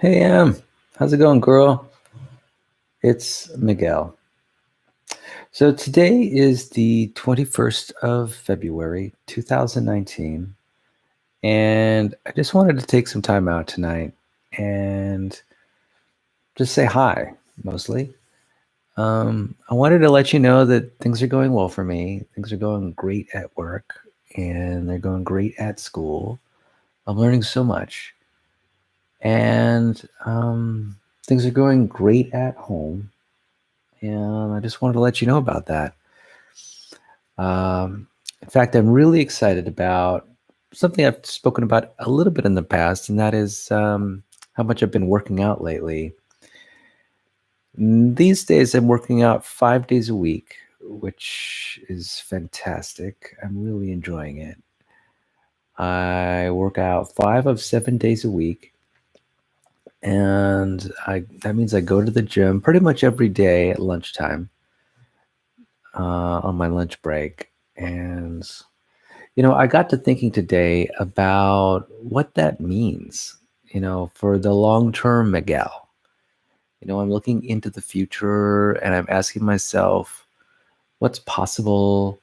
Hey, how's it going, girl? It's Miguel. So today is the 21st of February, 2019, and I just wanted to take some time out tonight and just say hi, mostly. I wanted to let you know that things are going well for me. Things are going great at work, and they're going great at school. I'm learning so much, and things are going great at home. And I just wanted to let you know about that. Um, in fact, I'm really excited about something I've spoken about a little bit in the past, and that is how much I've been working out lately. These days, I'm working out 5 days a week, which is fantastic. I'm really enjoying it. I work out 5 of 7 days a week, and that means I go to the gym pretty much every day at lunchtime on my lunch break. And I got to thinking today about what that means, for the long term Miguel. I'm looking into the future and I'm asking myself what's possible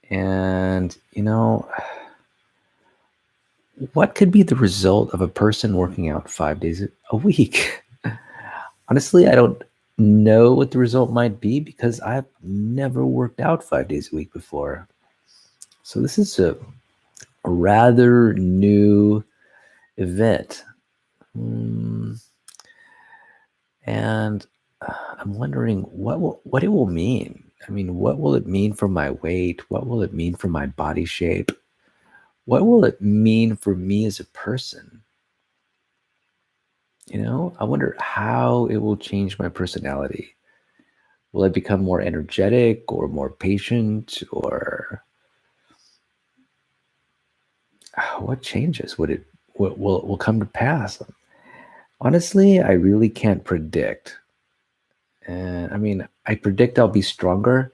and, what could be the result of a person working out 5 days a week? Honestly, I don't know what the result might be because I've never worked out 5 days a week before. So this is a rather new event. Mm, and I'm wondering what it will mean. I mean, what will it mean for my weight? What will it mean for my body shape? What will it mean for me as a person? I wonder how it will change my personality. Will I become more energetic or more patient, or what changes would it what will come to pass? Honestly, I really can't predict. And I mean, I predict I'll be stronger.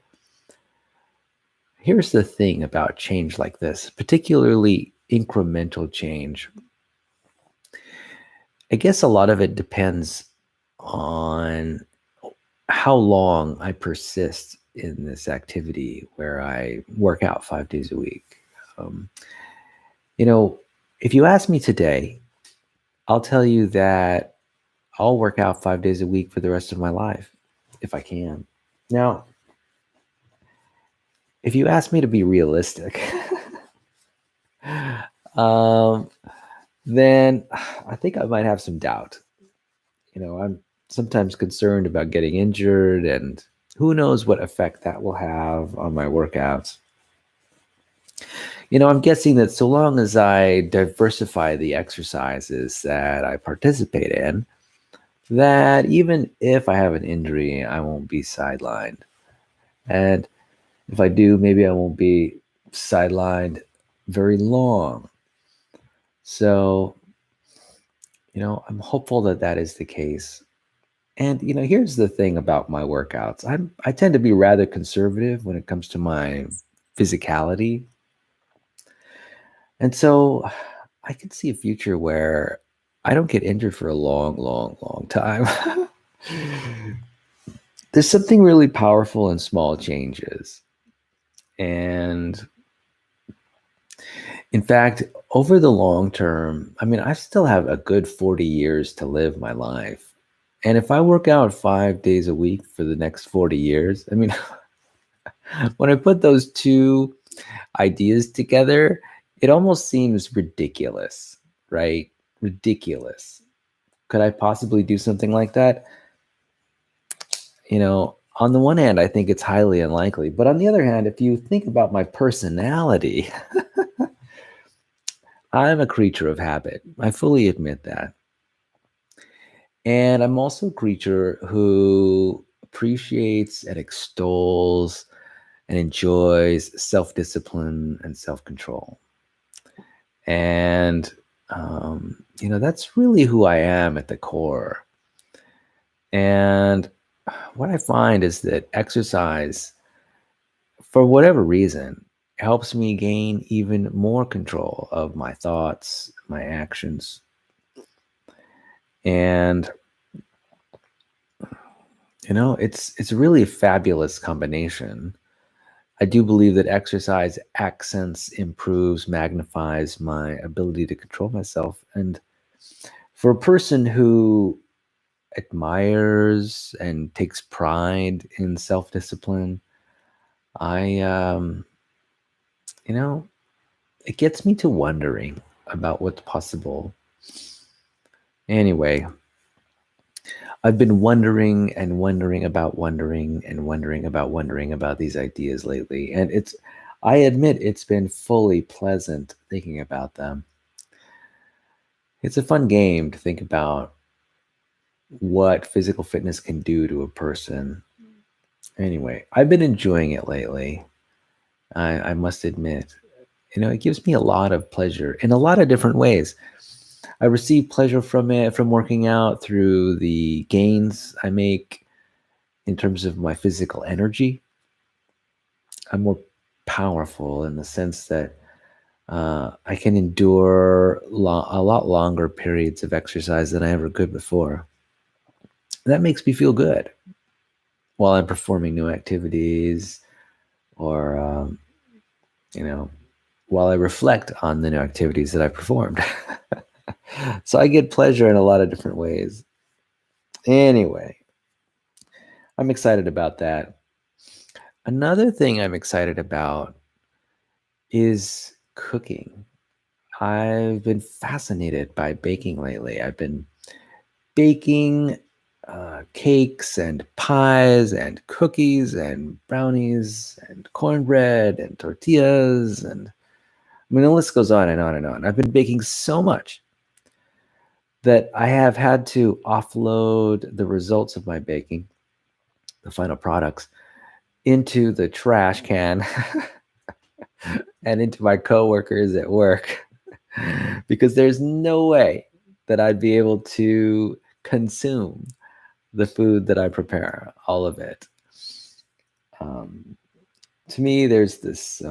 Here's the thing about change like this, particularly incremental change. I guess a lot of it depends on how long I persist in this activity where I work out 5 days a week. Um, you know, if you ask me today, I'll tell you that I'll work out 5 days a week for the rest of my life if I can. Now, if you ask me to be realistic, um, then I think I might have some doubt. I'm sometimes concerned about getting injured, and who knows what effect that will have on my workouts. I'm guessing that so long as I diversify the exercises that I participate in, that even if I have an injury, I won't be sidelined. And if I do, maybe I won't be sidelined very long. So, I'm hopeful that that is the case. And here's the thing about my workouts. I tend to be rather conservative when it comes to my physicality. And so I can see a future where I don't get injured for a long, long, long time. There's something really powerful in small changes. And in fact, over the long term, I mean, I still have a good 40 years to live my life. And if I work out 5 days a week for the next 40 years, I mean, when I put those two ideas together, it almost seems ridiculous, right? Ridiculous. Could I possibly do something like that? On the one hand, I think it's highly unlikely. But on the other hand, if you think about my personality, I'm a creature of habit. I fully admit that. And I'm also a creature who appreciates and extols and enjoys self discipline and self control. And, that's really who I am at the core. And what I find is that exercise, for whatever reason, helps me gain even more control of my thoughts, my actions. And it's really a fabulous combination. I do believe that exercise accents, improves, magnifies my ability to control myself. And for a person who admires and takes pride in self-discipline, I you know, it gets me to wondering about what's possible. Anyway, I've been wondering and wondering about wondering and wondering about wondering about these ideas lately. And I admit it's been fully pleasant thinking about them. It's a fun game to think about what physical fitness can do to a person. Anyway, I've been enjoying it lately. I must admit, it gives me a lot of pleasure in a lot of different ways. I receive pleasure from it, from working out, through the gains I make in terms of my physical energy. I'm more powerful in the sense that I can endure a lot longer periods of exercise than I ever could before. That makes me feel good while I'm performing new activities, or while I reflect on the new activities that I performed. So I get pleasure in a lot of different ways. Anyway, I'm excited about that. Another thing I'm excited about is cooking. I've been fascinated by baking lately. I've been baking cakes and pies and cookies and brownies and cornbread and tortillas. And I mean, the list goes on and on and on. I've been baking so much that I have had to offload the results of my baking, the final products, into the trash can and into my coworkers at work, because there's no way that I'd be able to consume the food that I prepare, all of it. To me, there's this,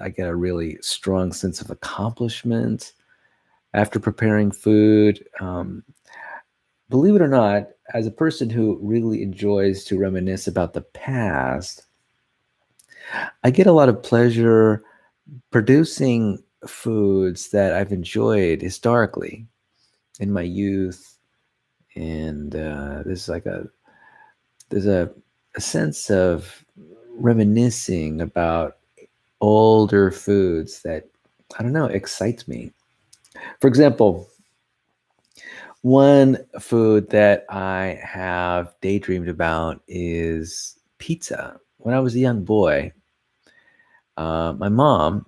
I get a really strong sense of accomplishment after preparing food. Believe it or not, as a person who really enjoys to reminisce about the past, I get a lot of pleasure producing foods that I've enjoyed historically in my youth. And there's a sense of reminiscing about older foods that, I don't know, excites me. For example, one food that I have daydreamed about is pizza. When I was a young boy, my mom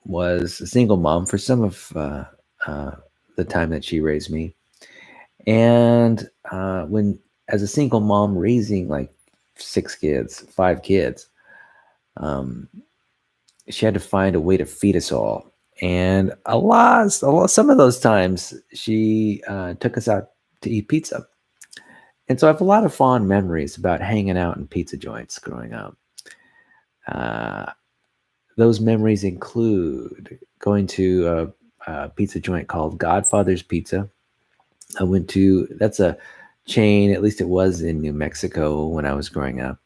was a single mom for some of the time that she raised me. And when, as a single mom raising like 5 kids, she had to find a way to feed us all. And some of those times she took us out to eat pizza. And so I have a lot of fond memories about hanging out in pizza joints growing up. Those memories include going to a pizza joint called Godfather's Pizza. That's a chain, at least it was in New Mexico when I was growing up.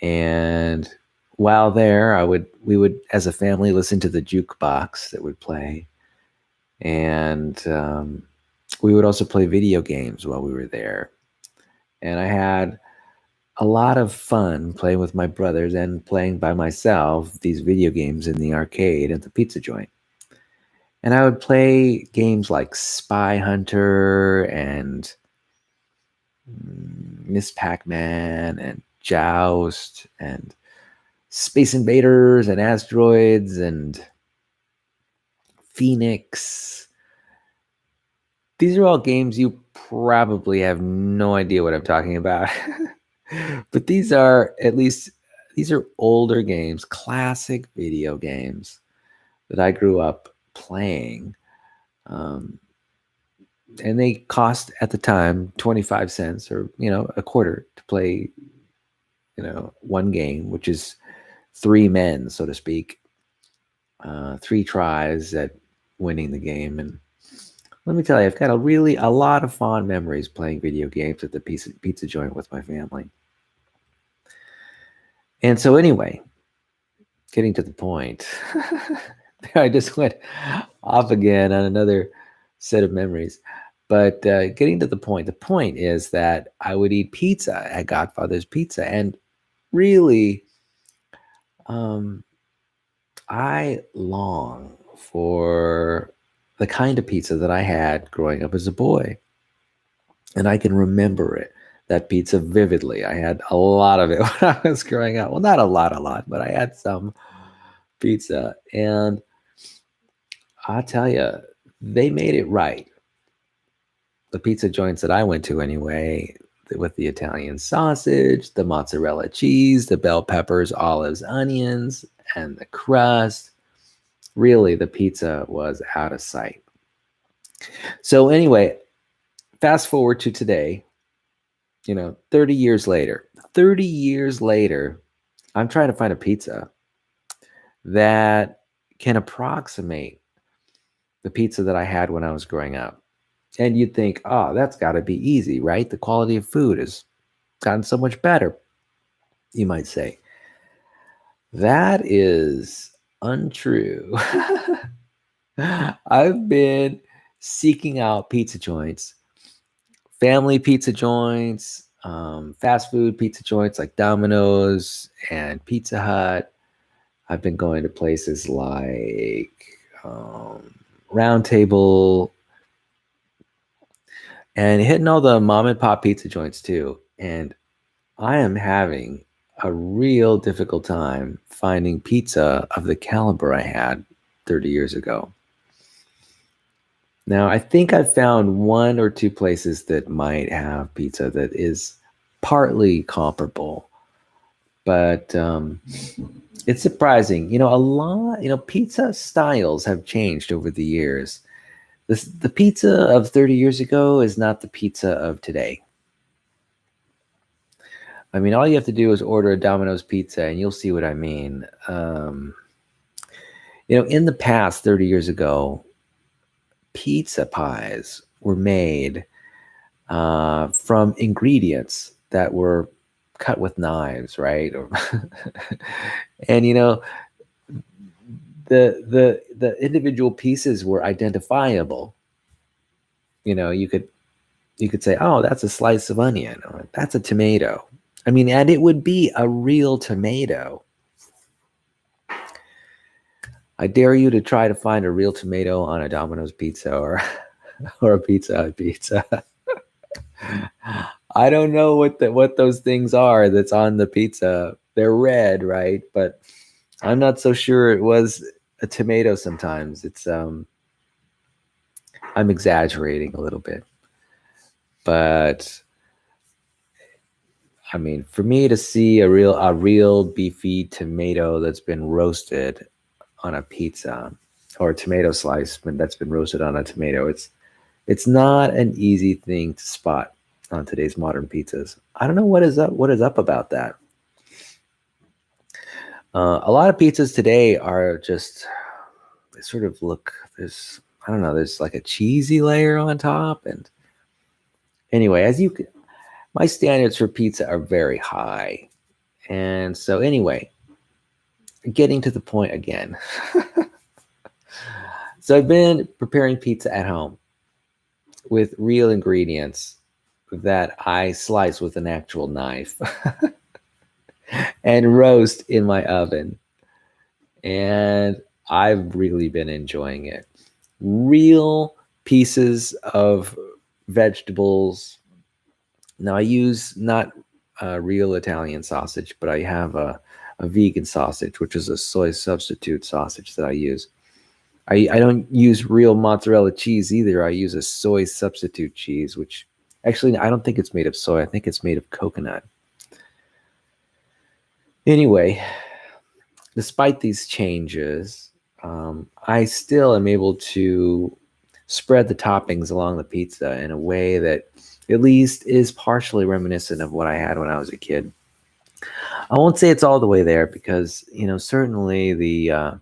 And while there, we would, as a family, listen to the jukebox that would play. And we would also play video games while we were there. And I had a lot of fun playing with my brothers and playing by myself these video games in the arcade at the pizza joint. And I would play games like Spy Hunter and Miss Pac-Man and Joust and Space Invaders and Asteroids and Phoenix. These are all games you probably have no idea what I'm talking about. But these are older games, classic video games that I grew up playing. And they cost at the time 25 cents or, a quarter to play, one game, which is 3 men, so to speak, 3 tries at winning the game. And let me tell you, I've got a lot of fond memories playing video games at the pizza joint with my family. And so anyway, getting to the point, I just went off again on another set of memories. But getting to the point is that I would eat pizza at Godfather's Pizza, and really, I long for the kind of pizza that I had growing up as a boy. And I can remember it, that pizza vividly. I had a lot of it when I was growing up. Well, not a lot, but I had some pizza. And I'll tell you, they made it right. The pizza joints that I went to anyway, with the Italian sausage, the mozzarella cheese, the bell peppers, olives, onions, and the crust. Really, the pizza was out of sight. So anyway, fast forward to today, 30 years later. 30 years later, I'm trying to find a pizza that can approximate the pizza that I had when I was growing up. And you'd think, oh, that's got to be easy, right? The quality of food has gotten so much better, you might say. That is untrue. I've been seeking out pizza joints, family pizza joints, fast food pizza joints like Domino's and Pizza Hut. I've been going to places like Round Table and hitting all the mom and pop pizza joints too. And I am having a real difficult time finding pizza of the caliber I had 30 years ago. Now, I think I've found one or two places that might have pizza that is partly comparable, but it's surprising. Pizza styles have changed over the years. The pizza of 30 years ago is not the pizza of today. I mean, all you have to do is order a Domino's pizza and you'll see what I mean. In the past, 30 years ago, pizza pies were made from ingredients that were cut with knives, right? And the individual pieces were identifiable. You could say, oh, that's a slice of onion, or that's a tomato. I mean, and it would be a real tomato. I dare you to try to find a real tomato on a Domino's pizza or a Pizza Hut pizza. I don't know what those things are that's on the pizza. They're red, right? But I'm not so sure it was a tomato sometimes. It's I'm exaggerating a little bit. But I mean, for me to see a real beefy tomato that's been roasted on a pizza, or a tomato slice that's been roasted on a tomato, it's not an easy thing to spot on today's modern pizzas. I don't know what is up about that. A lot of pizzas today are just, they sort of look, there's like a cheesy layer on top. And anyway, my standards for pizza are very high. And so anyway, getting to the point again. So I've been preparing pizza at home with real ingredients that I slice with an actual knife and roast in my oven. And I've really been enjoying it. Real pieces of vegetables. Now I use not real Italian sausage, but I have a vegan sausage, which is a soy substitute sausage that I use. I don't use real mozzarella cheese either. I use a soy substitute cheese, which actually I don't think it's made of soy. I think it's made of coconut. Anyway, despite these changes, I still am able to spread the toppings along the pizza in a way that at least is partially reminiscent of what I had when I was a kid. I won't say it's all the way there because, certainly the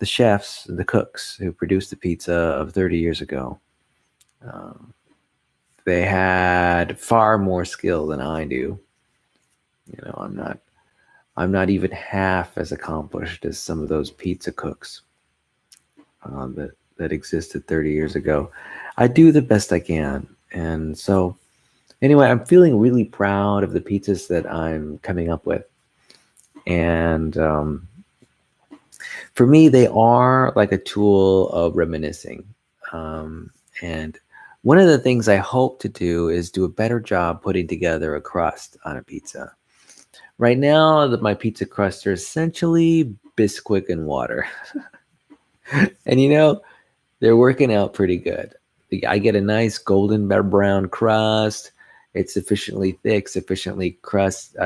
the chefs, the cooks who produced the pizza of 30 years ago, um, they had far more skill than I do. I'm not even half as accomplished as some of those pizza cooks that existed 30 years ago. I do the best I can, and so anyway, I'm feeling really proud of the pizzas that I'm coming up with, and for me, they are like a tool of reminiscing. Um, and one of the things I hope to do is do a better job putting together a crust on a pizza. Right now, my pizza crusts are essentially Bisquick and water. And they're working out pretty good. I get a nice golden brown crust. It's sufficiently thick, sufficiently crunchy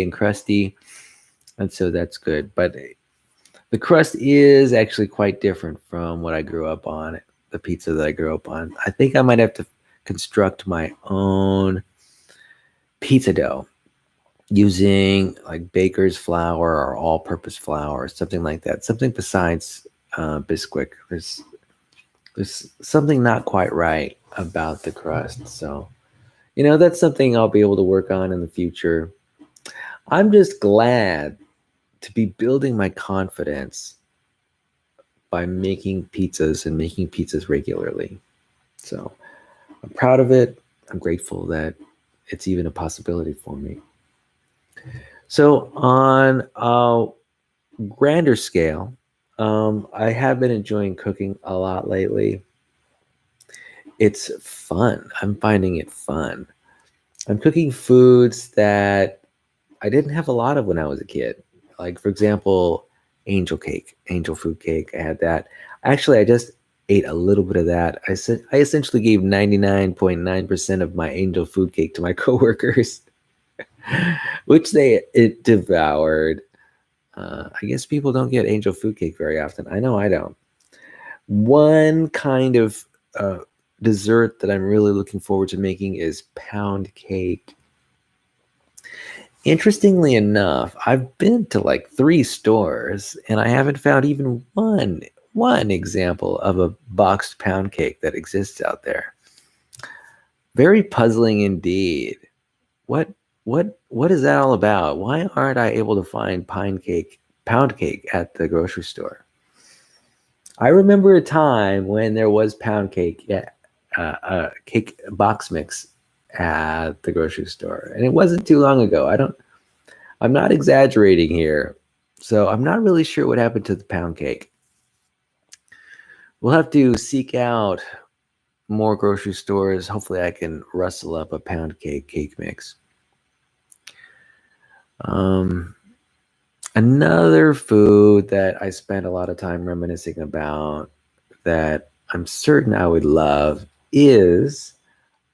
and crusty. And so that's good. But the crust is actually quite different from what I grew up on, the pizza that I grew up on. I think I might have to construct my own pizza dough using like baker's flour or all-purpose flour or something like that. Something besides Bisquick. There's something not quite right about the crust. So, that's something I'll be able to work on in the future. I'm just glad to be building my confidence by making pizzas and making pizzas regularly. So I'm proud of it. I'm grateful that it's even a possibility for me. So on a grander scale, I have been enjoying cooking a lot lately. It's fun. I'm finding it fun. I'm cooking foods that I didn't have a lot of when I was a kid. Like, for example, angel cake, angel food cake. I had that. Actually, I just ate a little bit of that. I essentially gave 99.9% of my angel food cake to my coworkers, which it devoured. I guess people don't get angel food cake very often. I know I don't. One kind of dessert that I'm really looking forward to making is pound cake. Interestingly enough, I've been to like 3 stores and I haven't found even one example of a boxed pound cake that exists out there. Very puzzling indeed. What what is that all about? Why aren't I able to find pound cake at the grocery store? I remember a time when there was pound cake, cake box mix at the grocery store, and it wasn't too long ago. I'm not exaggerating here, so I'm not really sure what happened to the pound cake. We'll have to seek out more grocery stores. Hopefully, I can rustle up a pound cake mix. Another food that I spent a lot of time reminiscing about that I'm certain I would love is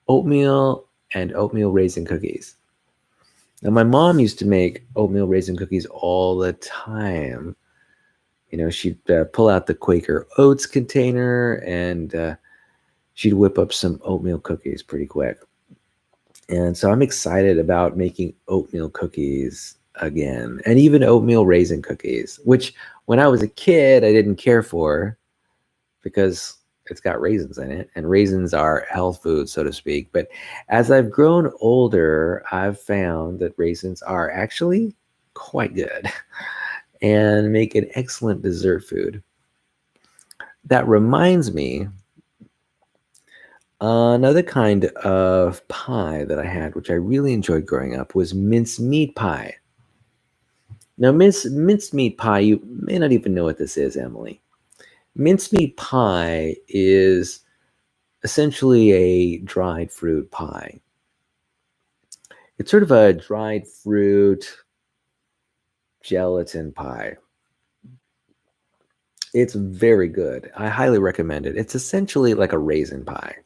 oatmeal and oatmeal raisin cookies. Now, my mom used to make oatmeal raisin cookies all the time. She'd pull out the Quaker Oats container and she'd whip up some oatmeal cookies pretty quick. And so I'm excited about making oatmeal cookies again, and even oatmeal raisin cookies, which when I was a kid, I didn't care for because it's got raisins in it, and raisins are health food, so to speak. But as I've grown older, I've found that raisins are actually quite good and make an excellent dessert food. That reminds me, another kind of pie that I had, which I really enjoyed growing up, was mincemeat pie. Now, mincemeat pie, you may not even know what this is, Emily. Mincemeat pie is essentially a dried fruit pie. It's sort of a dried fruit gelatin pie. It's very good. I highly recommend it. It's essentially like a raisin pie.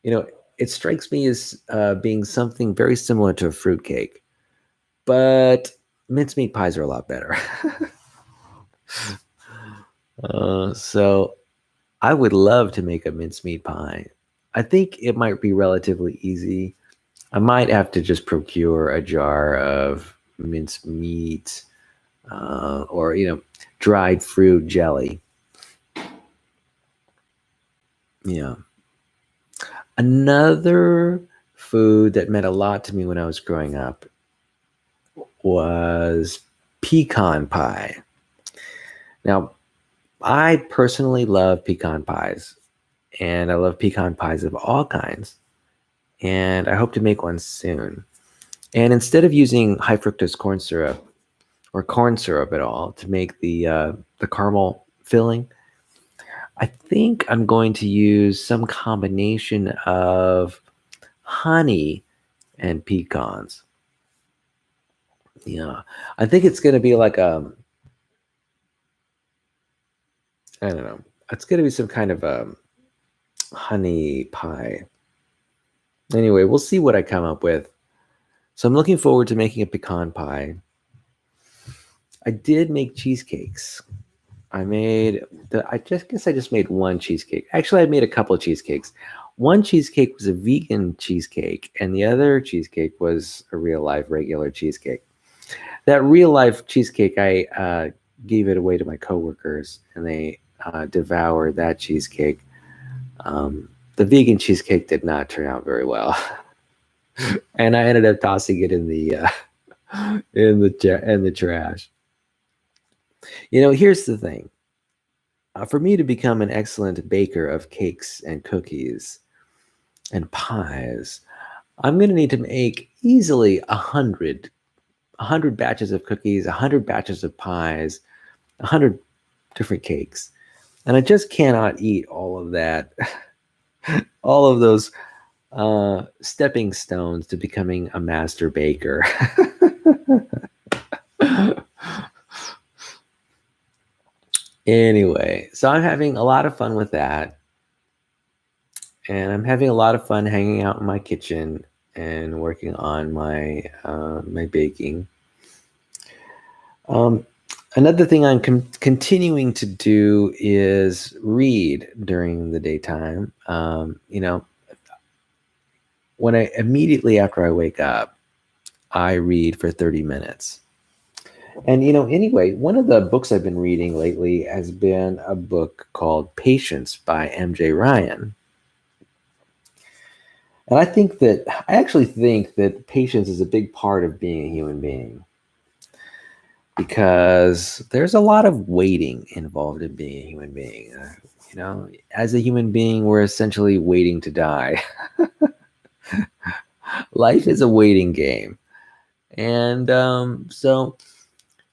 It strikes me as being something very similar to a fruit cake, but mincemeat pies are a lot better. So I would love to make a mincemeat pie. I think it might be relatively easy. I might have to just procure a jar of mincemeat or dried fruit jelly. Yeah. Another food that meant a lot to me when I was growing up was pecan pie. Now, I personally love pecan pies, and I love pecan pies of all kinds, and I hope to make one soon. And instead of using high fructose corn syrup or corn syrup at all to make the caramel filling, I think I'm going to use some combination of honey and pecans. Yeah, I think it's going to be like I don't know. It's going to be some kind of honey pie. Anyway, we'll see what I come up with. So I'm looking forward to making a pecan pie. I did make cheesecakes. I just guess I just made one cheesecake. Actually, I made a couple of cheesecakes. One cheesecake was a vegan cheesecake, and the other cheesecake was a real life regular cheesecake. That real life cheesecake, I gave it away to my coworkers, and they devoured that cheesecake. The vegan cheesecake did not turn out very well, and I ended up tossing it in the in the trash. Here's the thing. For me to become an excellent baker of cakes and cookies and pies, I'm going to need to make easily 100 batches of cookies, 100 batches of pies, 100 different cakes. And I just cannot eat all of that, all of those stepping stones to becoming a master baker. Anyway, so I'm having a lot of fun with that. And I'm having a lot of fun hanging out in my kitchen and working on my my baking. Another thing I'm continuing to do is read during the daytime. When immediately after I wake up, I read for 30 minutes. And anyway, one of the books I've been reading lately has been a book called Patience by MJ Ryan. And I actually think that patience is a big part of being a human being, because there's a lot of waiting involved in being a human being. As a human being, we're essentially waiting to die. Life is a waiting game. And so,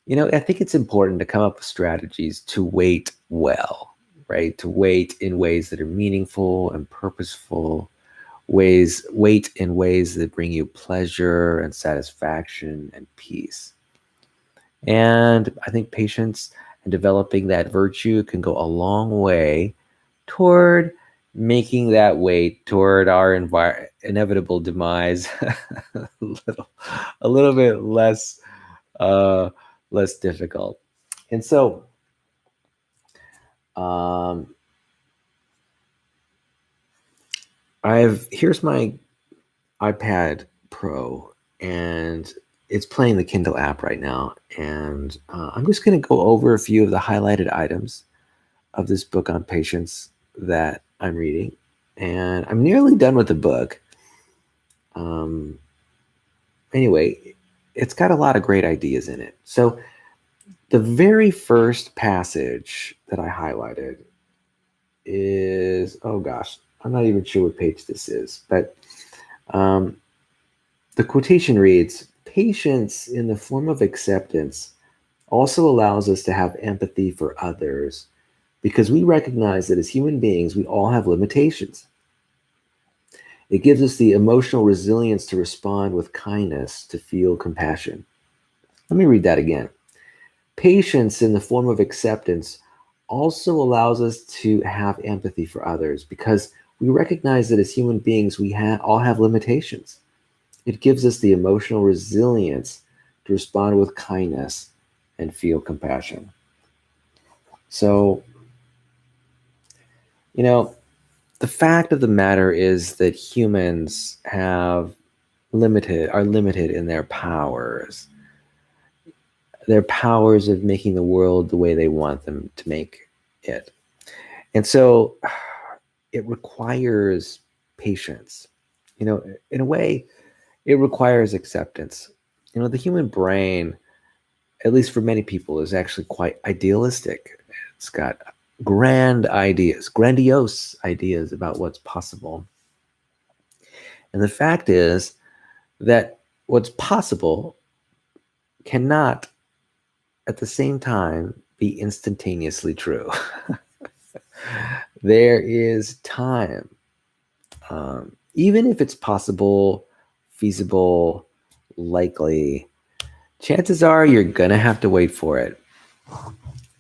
I think it's important to come up with strategies to wait well, right? To wait in ways that are meaningful and purposeful, wait in ways that bring you pleasure and satisfaction and peace. And I think patience and developing that virtue can go a long way toward making that wait toward our inevitable demise a little bit less less difficult. And so here's my iPad Pro, and it's playing the Kindle app right now. And I'm just going to go over a few of the highlighted items of this book on patience that I'm reading. And I'm nearly done with the book. Anyway, it's got a lot of great ideas in it. So the very first passage that I highlighted is, oh gosh, I'm not even sure what page this is, but the quotation reads, "Patience in the form of acceptance also allows us to have empathy for others, because we recognize that as human beings, we all have limitations. It gives us the emotional resilience to respond with kindness, to feel compassion." Let me read that again. Patience in the form of acceptance also allows us to have empathy for others, because we recognize that as human beings, we all have limitations. It gives us the emotional resilience to respond with kindness and feel compassion. So, the fact of the matter is that humans are limited in their powers. their powers of making the world the way they want them to make it. And so it requires patience. In a way, it requires acceptance. The human brain, at least for many people, is actually quite idealistic. It's got grandiose ideas about what's possible. And the fact is that what's possible cannot, at the same time, be instantaneously true. There is time. Even if it's possible, feasible, likely, chances are you're going to have to wait for it.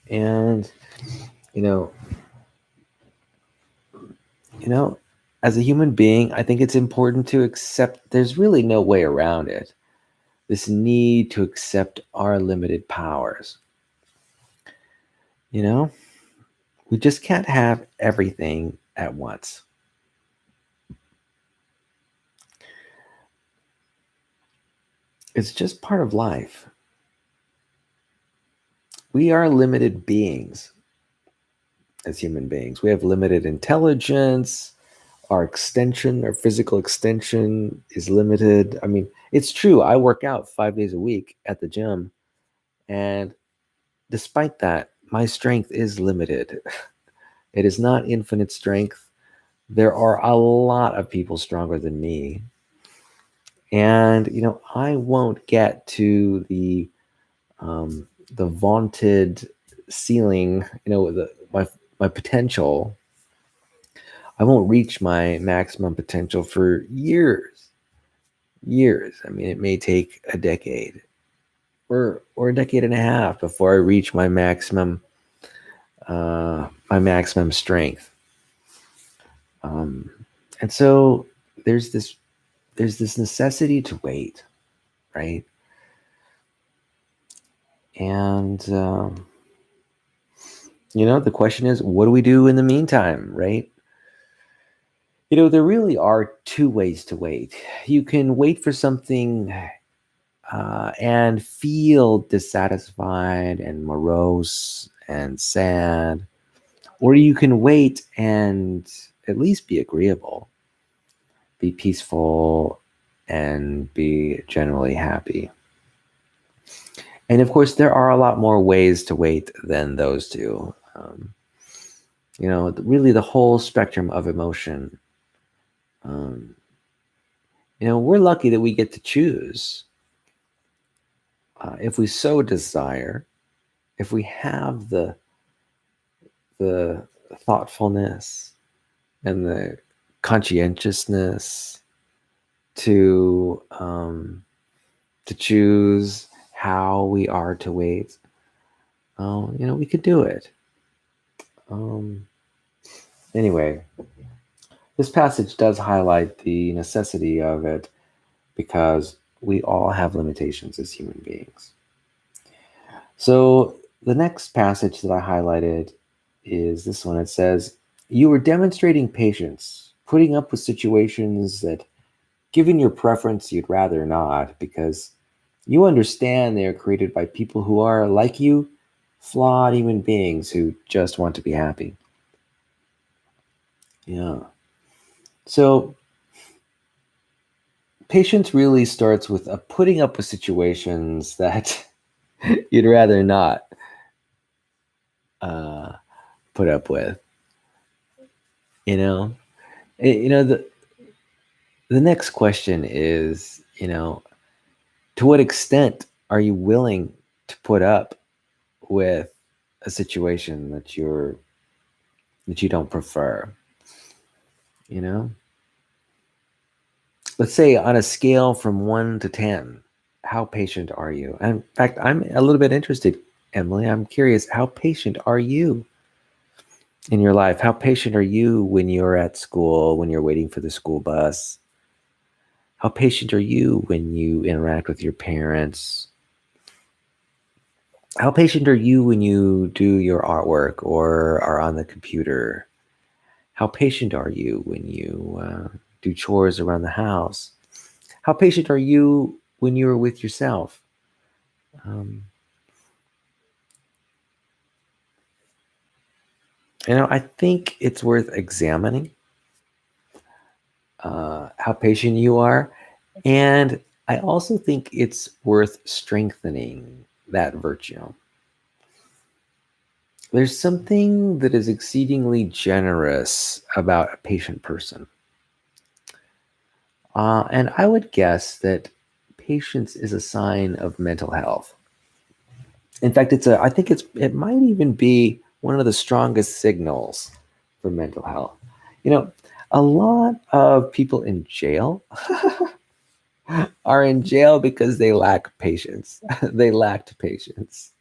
And, as a human being, I think it's important to accept there's really no way around it. This need to accept our limited powers. We just can't have everything at once. It's just part of life. We are limited beings as human beings. We have limited intelligence. Our physical extension is limited. I mean, it's true. I work out 5 days a week at the gym. And despite that, my strength is limited. It is not infinite strength. There are a lot of people stronger than me. And, I won't get to the vaunted ceiling, my potential. I won't reach my maximum potential for years. I mean, it may take a decade or a decade and a half before I reach my maximum strength. And so there's this necessity to wait, right? And the question is, what do we do in the meantime, right? There really are two ways to wait. You can wait for something and feel dissatisfied and morose and sad, or you can wait and at least be agreeable, be peaceful, and be generally happy. And of course, there are a lot more ways to wait than those two. Really the whole spectrum of emotion. We're lucky that we get to choose. If we so desire, if we have the thoughtfulness and the conscientiousness to choose how we are to wait, we could do it. Anyway, this passage does highlight the necessity of it because we all have limitations as human beings. So the next passage that I highlighted is this one. It says, "You are demonstrating patience, putting up with situations that, given your preference, you'd rather not, because you understand they are created by people who are, like you, flawed human beings who just want to be happy." Yeah. So patience really starts with putting up with situations that you'd rather not put up with. The next question is, to what extent are you willing to put up with a situation that you don't prefer? Let's say on a scale from 1 to 10, how patient are you? And in fact, I'm a little bit interested, Emily. I'm curious, how patient are you in your life? How patient are you when you're at school, when you're waiting for the school bus? How patient are you when you interact with your parents? How patient are you when you do your artwork or are on the computer? How patient are you when you do chores around the house? How patient are you when you're with yourself? I think it's worth examining how patient you are. And I also think it's worth strengthening that virtue. There's something that is exceedingly generous about a patient person. And I would guess that patience is a sign of mental health. In fact, I think it might even be one of the strongest signals for mental health. You know, a lot of people in jail are in jail because they lack patience. They lacked patience.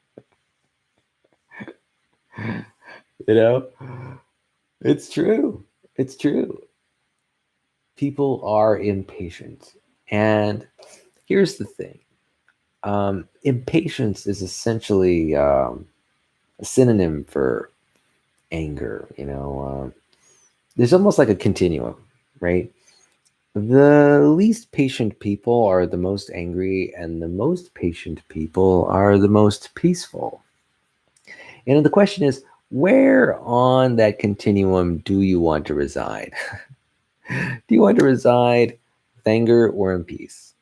You know, it's true. It's true. People are impatient. And here's the thing, impatience is essentially a synonym for anger. There's almost like a continuum, right? The least patient people are the most angry, and the most patient people are the most peaceful. And the question is, where on that continuum do you want to reside? Do you want to reside with anger or in peace?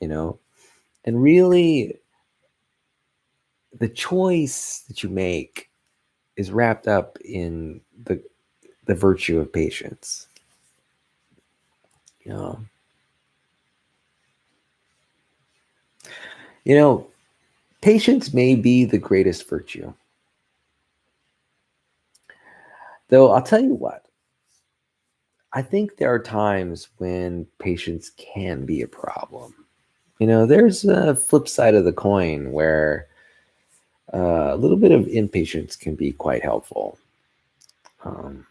You know, and really, the choice that you make is wrapped up in the virtue of patience. You know, you know, patience may be the greatest virtue. Though I'll tell you what, I think there are times when patience can be a problem. There's a flip side of the coin where a little bit of impatience can be quite helpful. Um,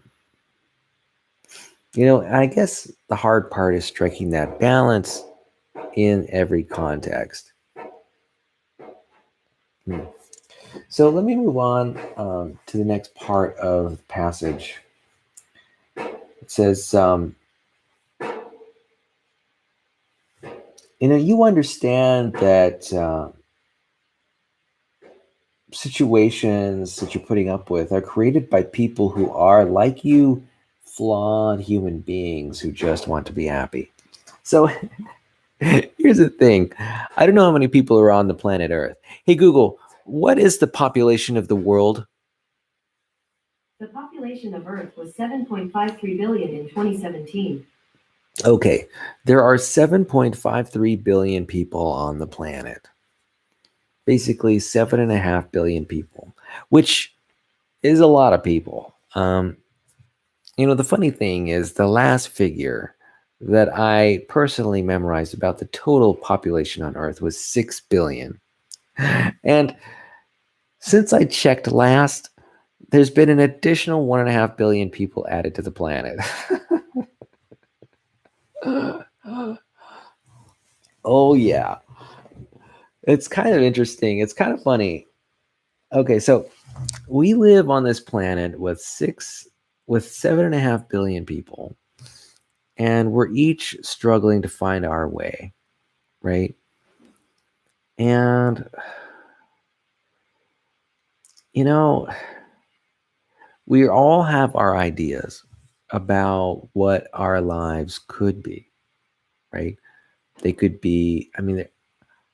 I guess the hard part is striking that balance in every context. Hmm. So let me move on to the next part of the passage. It says, you understand that situations that you're putting up with are created by people who are, like you, flawed human beings who just want to be happy. So here's the thing. I don't know how many people are on the planet Earth. Hey, Google, what is the population of the world? The population of Earth was 7.53 billion in 2017. Okay, there are 7.53 billion people on the planet. Basically, 7.5 billion people, which is a lot of people. The funny thing is, the last figure that I personally memorized about the total population on Earth was 6 billion. And since I checked last, there's been an additional 1.5 billion people added to the planet. Oh, yeah. It's kind of interesting. It's kind of funny. Okay, so we live on this planet with 7.5 billion people, and we're each struggling to find our way, right? And you know, we all have our ideas about what our lives could be, right? They could be,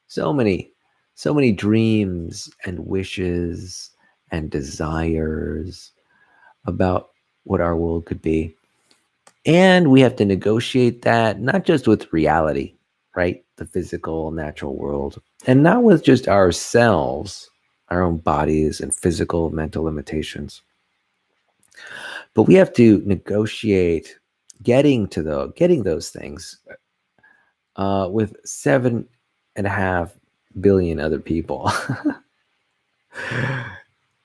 so many, so many dreams and wishes and desires about what our world could be. And we have to negotiate that not just with reality, right? The physical, natural world, and not with just ourselves, our own bodies and physical, mental limitations. But we have to negotiate getting those things with 7.5 billion other people.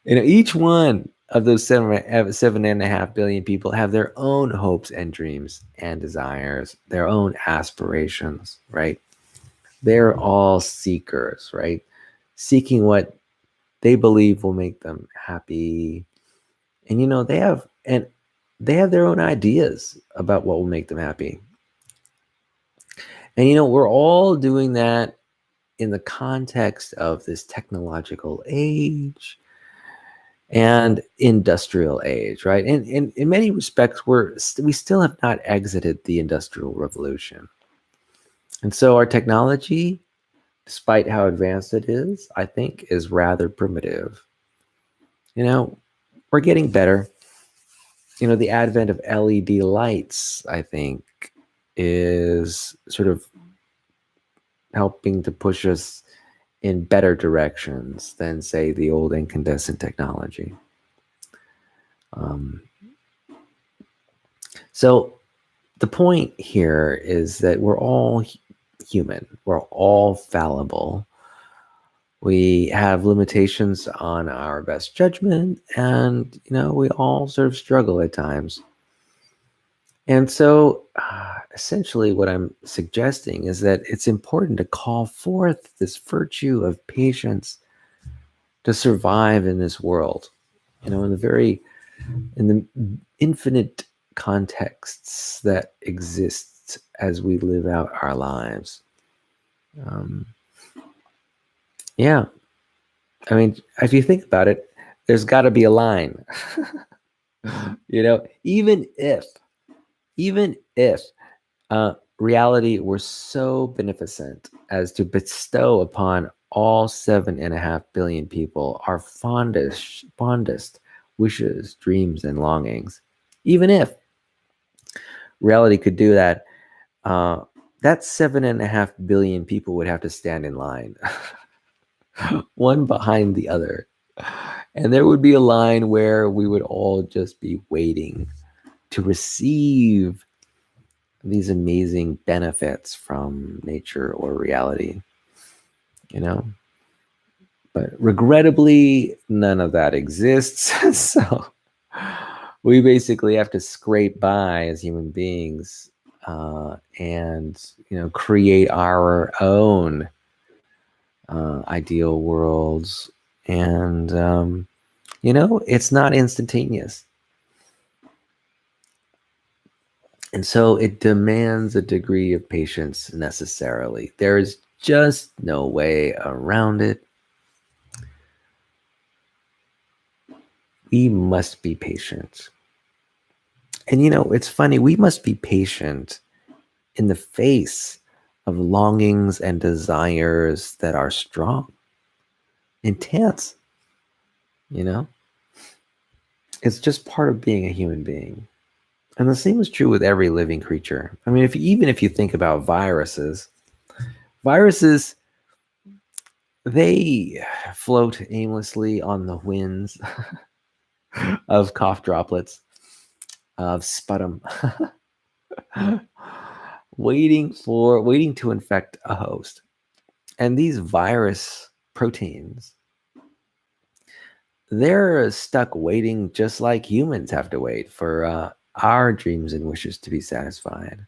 Each one of those 7.5 billion people have their own hopes and dreams and desires, their own aspirations, right? They're all seekers, right? Seeking what they believe will make them happy. And they have their own ideas about what will make them happy. And we're all doing that in the context of this technological age. and industrial age, right? And in many respects, we still have not exited the Industrial Revolution. And so our technology, despite how advanced it is, I think is rather primitive. You know, we're getting better. You know, the advent of LED lights, I think, is sort of helping to push us in better directions than, say, the old incandescent technology. Um, so the point here is that we're all human. We're all fallible. We have limitations on our best judgment, and we all sort of struggle at times. And so, essentially, what I'm suggesting is that it's important to call forth this virtue of patience to survive in this world. In the infinite contexts that exist as we live out our lives. Yeah. I mean, if you think about it, there's got to be a line. Even if reality were so beneficent as to bestow upon all 7.5 billion people our fondest wishes, dreams, and longings, even if reality could do that, that 7.5 billion people would have to stand in line, one behind the other. And there would be a line where we would all just be waiting to receive these amazing benefits from nature or reality, But regrettably, none of that exists. So we basically have to scrape by as human beings and create our own ideal worlds. And it's not instantaneous. And so it demands a degree of patience necessarily. There is just no way around it. We must be patient. And it's funny, we must be patient in the face of longings and desires that are strong, intense. It's just part of being a human being. And the same is true with every living creature. I mean, even if you think about viruses, they float aimlessly on the winds of cough droplets, of sputum, waiting to infect a host. And these virus proteins, they're stuck waiting just like humans have to wait for our dreams and wishes to be satisfied.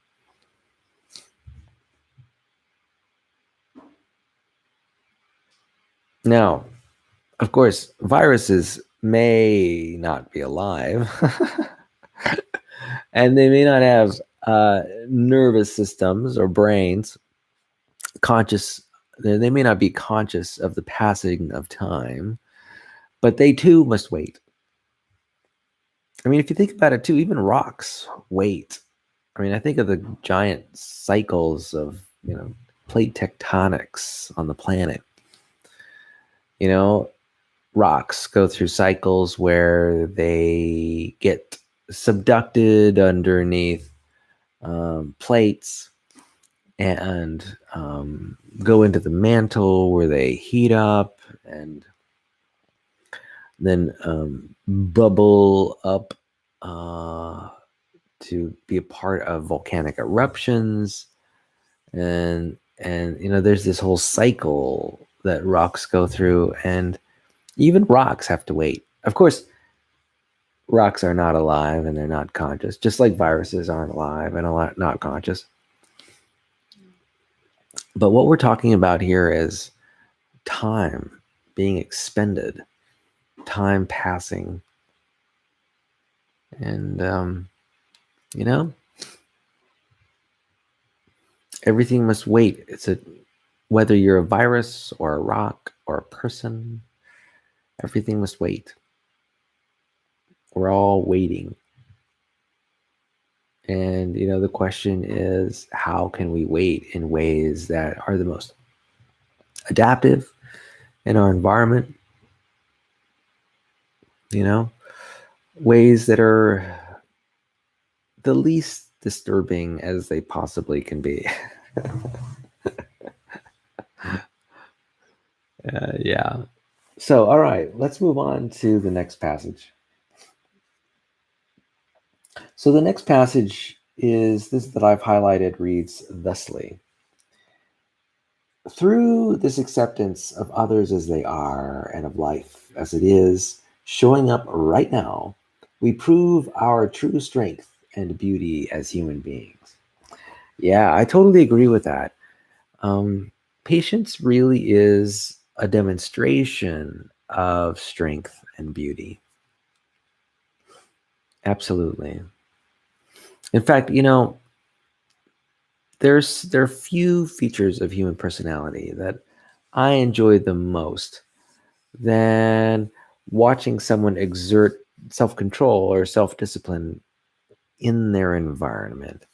Now, of course, viruses may not be alive and they may not have nervous systems or brains conscious. They may not be conscious of the passing of time, but they too must wait. I mean, if you think about it too, even rocks wait. I mean, I think of the giant cycles of, plate tectonics on the planet. Rocks go through cycles where they get subducted underneath plates and go into the mantle where they heat up and then bubble up to be a part of volcanic eruptions. And there's this whole cycle that rocks go through, and even rocks have to wait. Of course, rocks are not alive and they're not conscious, just like viruses aren't alive and not conscious. But what we're talking about here is time being expended, time passing. And, everything must wait. Whether you're a virus or a rock or a person, everything must wait. We're all waiting. And, the question is, how can we wait in ways that are the most adaptive in our environment? Ways that are the least disturbing as they possibly can be. Yeah. So, all right, let's move on to the next passage. So, the next passage is this that I've highlighted reads thusly: through this acceptance of others as they are and of life as it is, showing up right now, we prove our true strength and beauty as human beings. Yeah, I totally agree with that. Patience really is a demonstration of strength and beauty. Absolutely. In fact, there are few features of human personality that I enjoy the most than watching someone exert self-control or self-discipline in their environment.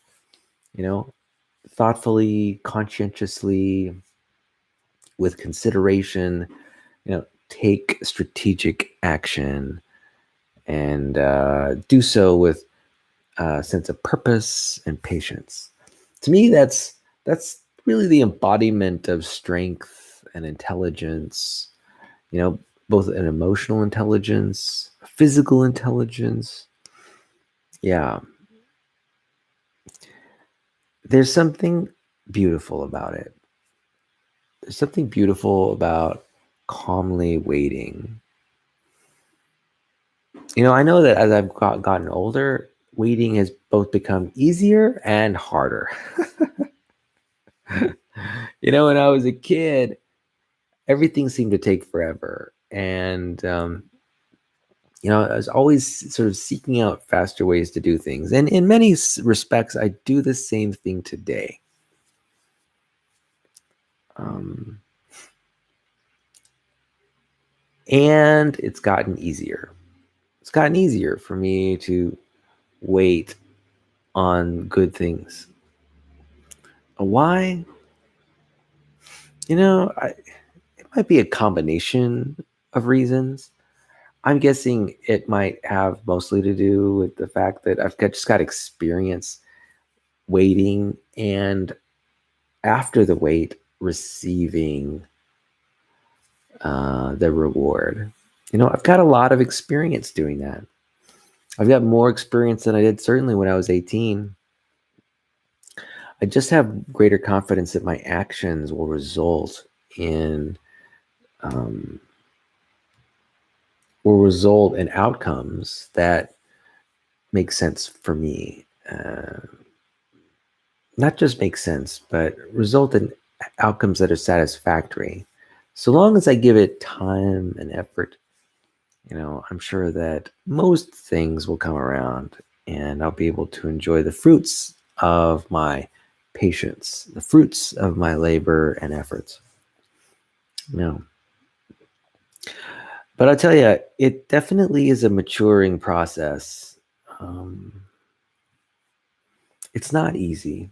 Thoughtfully, conscientiously, with consideration, take strategic action and do so with a sense of purpose and patience. To me, that's really the embodiment of strength and intelligence. Both an emotional intelligence, physical intelligence. Yeah, there's something beautiful about it. There's something beautiful about calmly waiting. I know that as I've gotten older, waiting has both become easier and harder. When I was a kid, everything seemed to take forever. And, I was always sort of seeking out faster ways to do things. And in many respects, I do the same thing today. Um, and it's gotten easier. It's gotten easier for me to wait on good things. Why? It might be a combination of reasons. I'm guessing it might have mostly to do with the fact that just got experience waiting, and after the wait, receiving the reward. I've got a lot of experience doing that. I've got more experience than I did certainly when I was 18. I just have greater confidence that my actions will result in um, outcomes that make sense for me. Not just make sense, but result in outcomes that are satisfactory. So long as I give it time and effort, I'm sure that most things will come around and I'll be able to enjoy the fruits of my patience, the fruits of my labor and efforts. But I tell you, it definitely is a maturing process. It's not easy.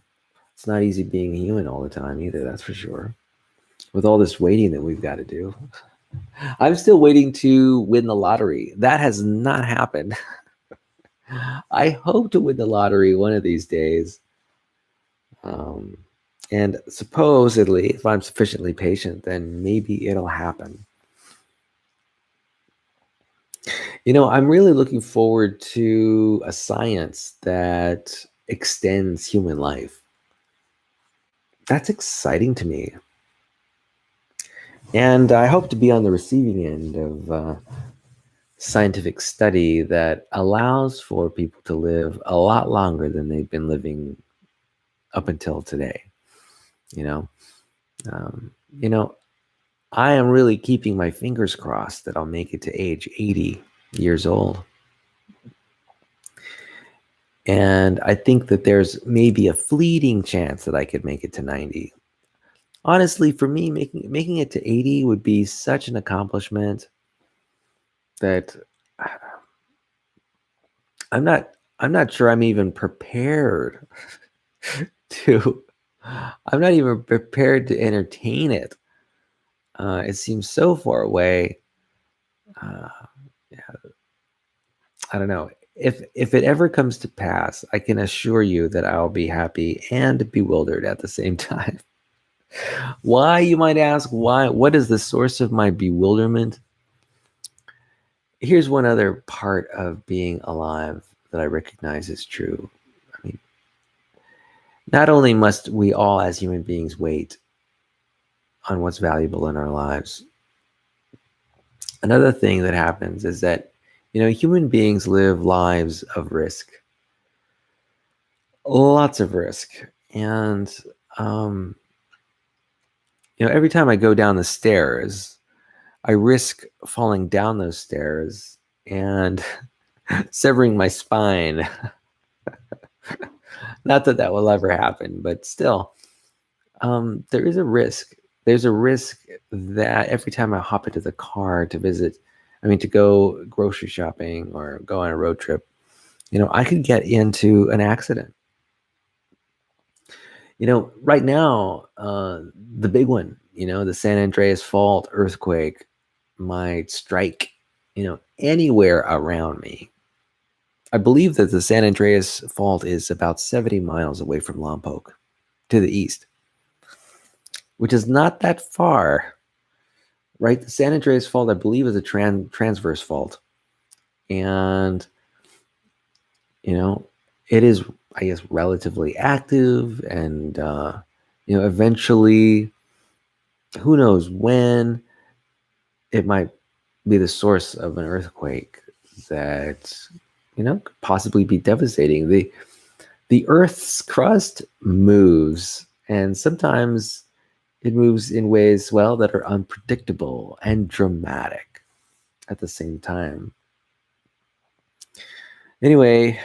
It's not easy being a human all the time either, that's for sure. With all this waiting that we've got to do. I'm still waiting to win the lottery. That has not happened. I hope to win the lottery one of these days. And supposedly, if I'm sufficiently patient, then maybe it'll happen. I'm really looking forward to a science that extends human life. That's exciting to me. And I hope to be on the receiving end of scientific study that allows for people to live a lot longer than they've been living up until today. You know, um, you know, I am really keeping my fingers crossed that I'll make it to age 80 years old. And I think that there's maybe a fleeting chance that I could make it to 90. Honestly, for me, making it to 80 would be such an accomplishment that I'm not sure I'm even prepared to I'm not even prepared to entertain it. It seems so far away. Uh, yeah, I don't know. If it ever comes to pass, I can assure you that I'll be happy and bewildered at the same time. Why, you might ask? Why? What is the source of my bewilderment? Here's one other part of being alive that I recognize is true. I mean, not only must we all as human beings wait on what's valuable in our lives, another thing that happens is that, human beings live lives of risk, lots of risk. And, um, every time I go down the stairs, I risk falling down those stairs and severing my spine. Not that that will ever happen, but still, there is a risk. There's a risk that every time I hop into the car to go grocery shopping or go on a road trip, I could get into an accident. Right now, the big one, the San Andreas Fault earthquake might strike, anywhere around me. I believe that the San Andreas Fault is about 70 miles away from Lompoc to the east, which is not that far, right? The San Andreas Fault, I believe, is a transverse fault. And, it is, I guess, relatively active. And, eventually, who knows when, it might be the source of an earthquake that, could possibly be devastating. The Earth's crust moves, and sometimes it moves in ways, well, that are unpredictable and dramatic at the same time. Anyway,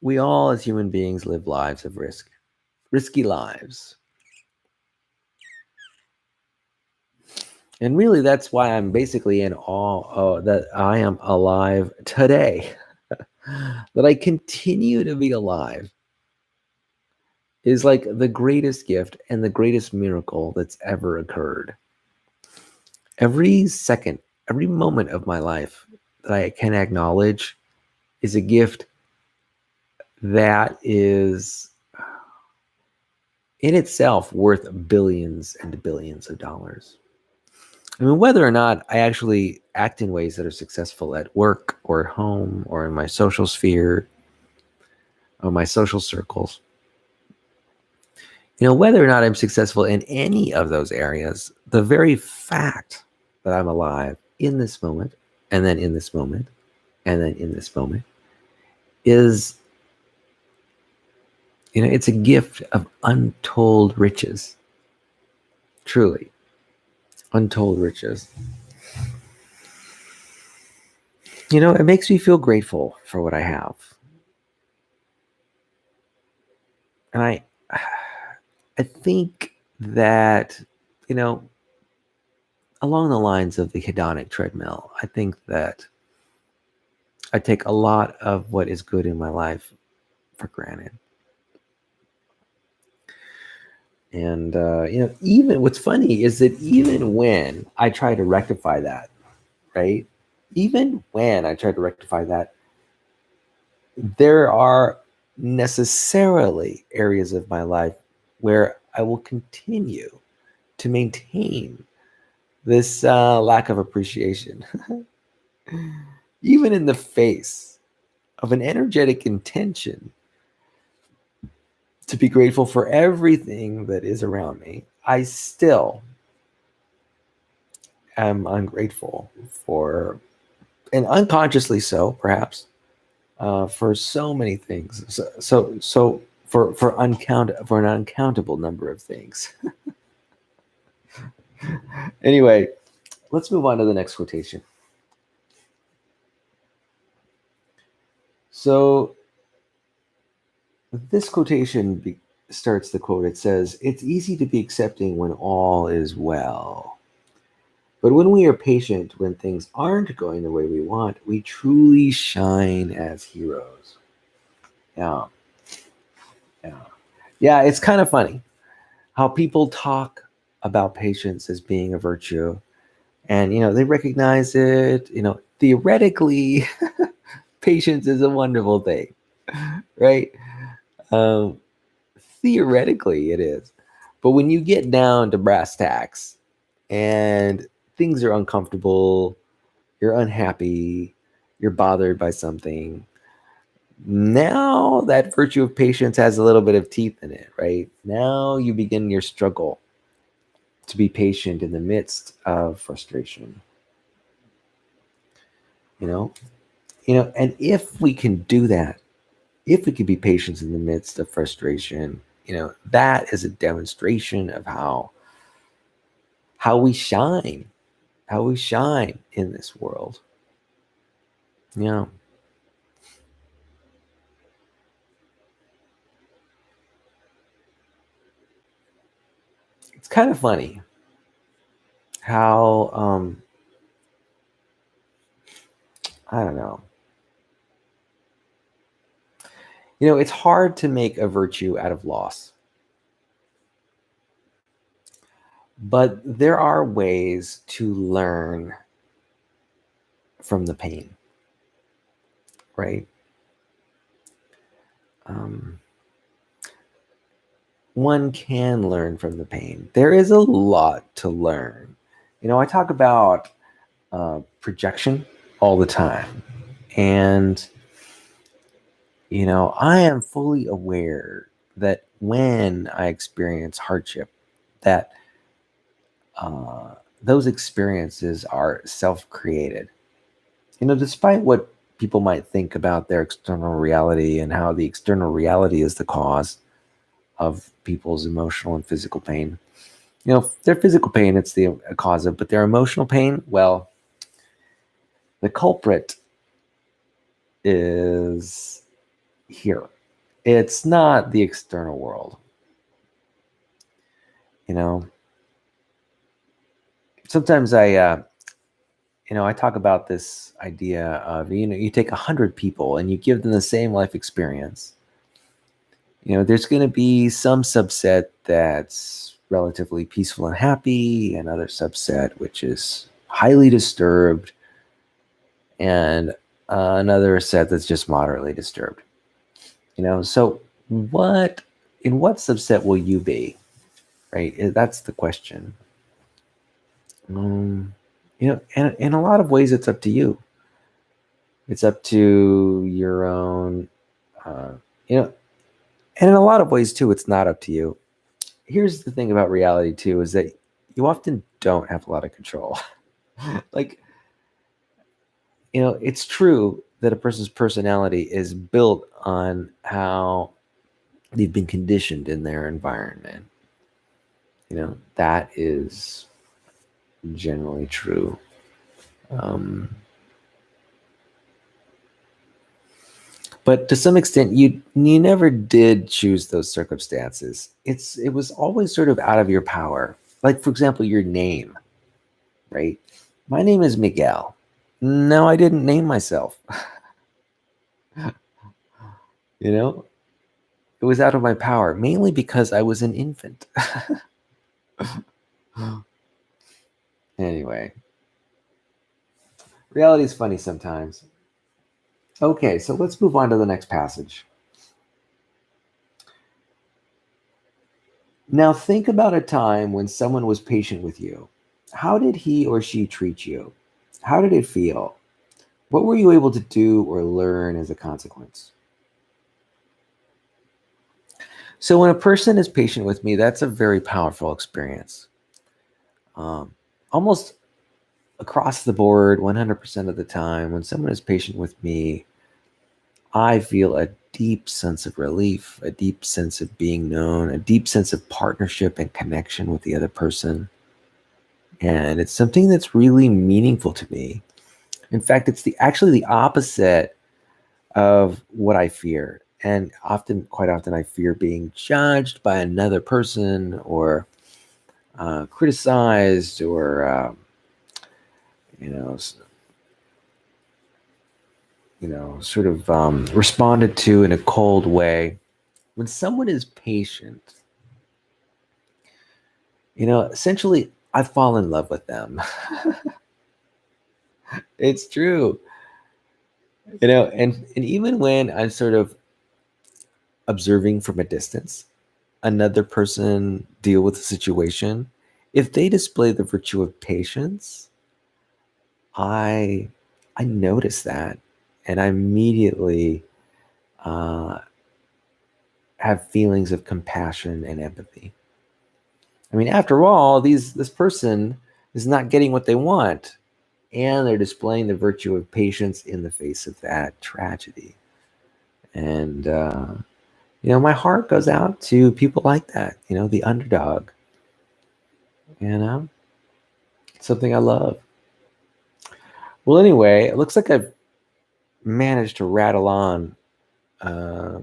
we all as human beings live lives of risk, risky lives. And really, that's why I'm basically in awe that I am alive today, that I continue to be alive is like the greatest gift and the greatest miracle that's ever occurred. Every second, every moment of my life that I can acknowledge is a gift that is in itself worth billions and billions of dollars. I mean, whether or not I actually act in ways that are successful at work or at home or in my social sphere or my social circles, whether or not I'm successful in any of those areas, the very fact that I'm alive in this moment, and then in this moment, and then in this moment, is, it's a gift of untold riches. Truly, untold riches. It makes me feel grateful for what I have. And I think that, along the lines of the hedonic treadmill, I think that I take a lot of what is good in my life for granted. And, even what's funny is that even when I try to rectify that, right? Even when I try to rectify that, there are necessarily areas of my life where I will continue to maintain this lack of appreciation, even in the face of an energetic intention to be grateful for everything that is around me. I still am ungrateful for, and unconsciously so, perhaps, for so many things. So for an uncountable number of things. Anyway, let's move on to the next quotation. So this quotation starts the quote. It says, "It's easy to be accepting when all is well. But when we are patient, when things aren't going the way we want, we truly shine as heroes. Yeah, yeah, yeah. It's kind of funny how people talk about patience as being a virtue, and they recognize it. Theoretically, patience is a wonderful thing, right? Um, Theoretically, it is. But when you get down to brass tacks and things are uncomfortable, you're unhappy, you're bothered by something, now that virtue of patience has a little bit of teeth in it, right? Now you begin your struggle to be patient in the midst of frustration. You know, and if we can do that, if we can be patient in the midst of frustration, that is a demonstration of how we shine, how we shine in this world. Yeah. It's kind of funny how I don't know. It's hard to make a virtue out of loss, but there are ways to learn from the pain, right? Um, one can learn from the pain. There is a lot to learn. I talk about projection all the time. And, I am fully aware that when I experience hardship, that those experiences are self-created. Despite what people might think about their external reality and how the external reality is the cause of people's emotional and physical pain. Their physical pain, it's the cause of, but their emotional pain, well, the culprit is here. It's not the external world. You know, Sometimes I talk about this idea of, you take 100 people and you give them the same life experience. There's going to be some subset that's relatively peaceful and happy, another subset which is highly disturbed, and another set that's just moderately disturbed. So in what subset will you be? Right? That's the question. Um, and in a lot of ways, it's up to you. It's up to your own, uh, you know, and in a lot of ways too, it's not up to you. Here's the thing about reality too, is that you often don't have a lot of control. Like, it's true that a person's personality is built on how they've been conditioned in their environment. That is generally true. But to some extent, you never did choose those circumstances. It was always sort of out of your power. Like, for example, your name, right? My name is Miguel. No, I didn't name myself. you know, it was out of my power, mainly because I was an infant. Anyway, reality is funny sometimes. Okay, so let's move on to the next passage. Now, think about a time when someone was patient with you. How did he or she treat you? How did it feel? What were you able to do or learn as a consequence? So, when a person is patient with me, that's a very powerful experience. Almost across the board, 100% of the time, when someone is patient with me, I feel a deep sense of relief, a deep sense of being known, a deep sense of partnership and connection with the other person. And it's something that's really meaningful to me. In fact, it's actually the opposite of what I fear. And quite often, I fear being judged by another person or criticized or you know, sort of responded to in a cold way. When someone is patient, essentially I fall in love with them. It's true. And even when I'm sort of observing from a distance another person deal with a situation, if they display the virtue of patience, I I notice that, and I immediately uh, have feelings of compassion and empathy. I mean, after all, this person is not getting what they want, and they're displaying the virtue of patience in the face of that tragedy. And my heart goes out to people like that. The underdog. You know, something I love. Well, anyway, it looks like I've managed to rattle on a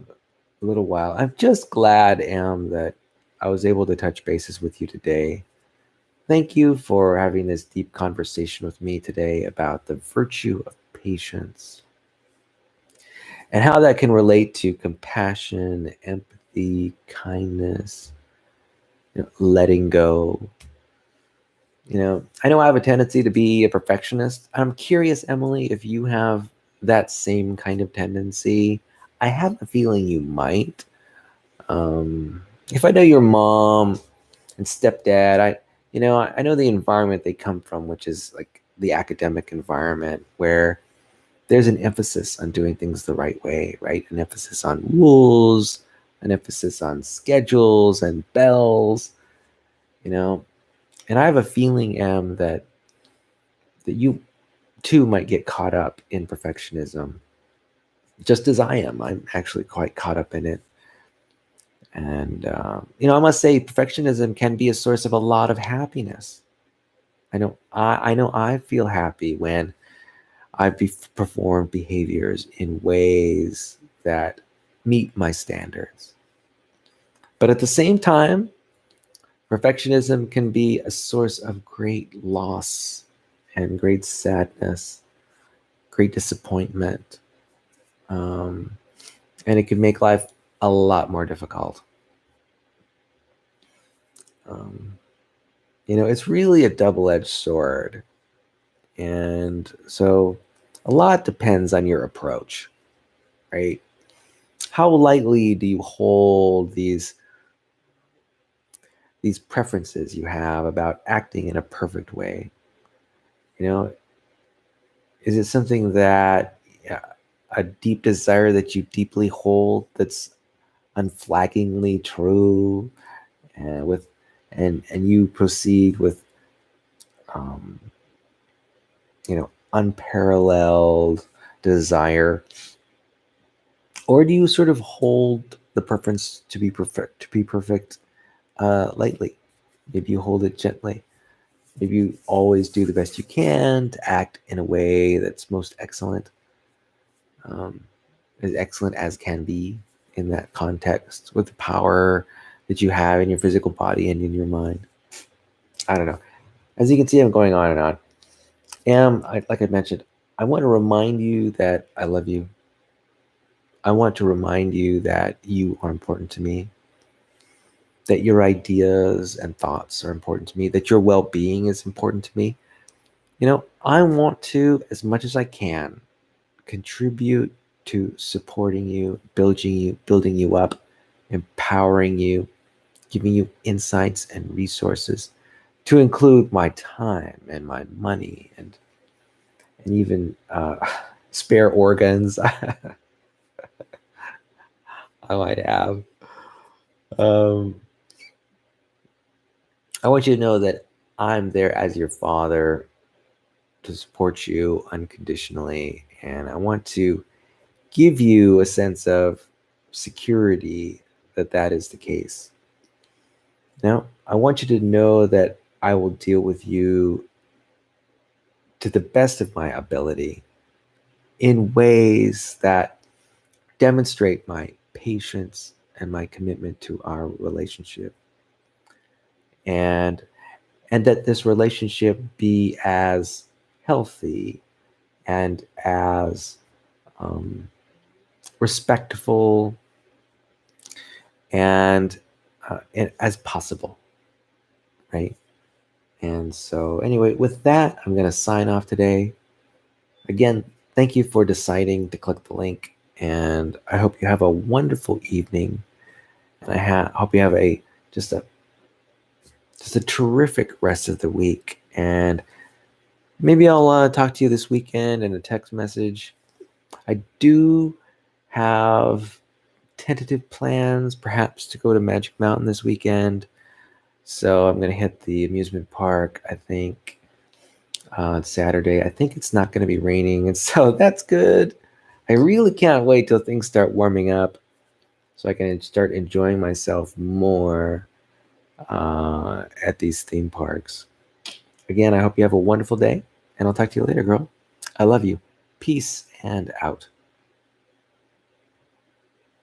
little while. I'm just glad, Am, that I was able to touch bases with you today. Thank you for having this deep conversation with me today about the virtue of patience and how that can relate to compassion, empathy, kindness, letting go. I know I have a tendency to be a perfectionist. I'm curious, Emily, if you have that same kind of tendency. I have a feeling you might. If I know your mom and stepdad, I know the environment they come from, which is like the academic environment where there's an emphasis on doing things the right way, right? An emphasis on rules, an emphasis on schedules and bells, you know. And I have a feeling, that you too might get caught up in perfectionism, just as I am. I'm actually quite caught up in it. And, I must say, perfectionism can be a source of a lot of happiness. I know I feel happy when I perform behaviors in ways that meet my standards. But at the same time, perfectionism can be a source of great loss and great sadness, great disappointment. And it can make life a lot more difficult. It's really a double-edged sword. And so a lot depends on your approach, right? How lightly do you hold these preferences you have about acting in a perfect way? Is it something that a deep desire that you deeply hold that's unflaggingly true, and you proceed with um, unparalleled desire, or do you sort of hold the preference to be perfect lightly? Maybe you hold it gently. Maybe you always do the best you can to act in a way that's most excellent, as excellent as can be in that context, with the power that you have in your physical body and in your mind. I don't know. As you can see, I'm going on and on. Like I mentioned, I want to remind you that I love you. I want to remind you that you are important to me, that your ideas and thoughts are important to me, that your well-being is important to me. I want to, as much as I can, contribute to supporting you, building you up, empowering you, giving you insights and resources, to include my time and my money and even spare organs I might have. Um, I want you to know that I'm there as your father to support you unconditionally, and I want to give you a sense of security that is the case. Now, I want you to know that I will deal with you to the best of my ability in ways that demonstrate my patience and my commitment to our relationship. And that this relationship be as healthy and as respectful and as possible, right? And so, anyway, with that, I'm going to sign off today. Again, thank you for deciding to click the link, and I hope you have a wonderful evening. And I hope you have just a terrific rest of the week. And maybe I'll talk to you this weekend in a text message. I do have tentative plans, perhaps to go to Magic Mountain this weekend. So I'm going to hit the amusement park, I think, on Saturday. I think it's not going to be raining, and so that's good. I really can't wait till things start warming up so I can start enjoying myself more at these theme parks. Again, I hope you have a wonderful day, and I'll talk to you later, girl. I love you. Peace and out.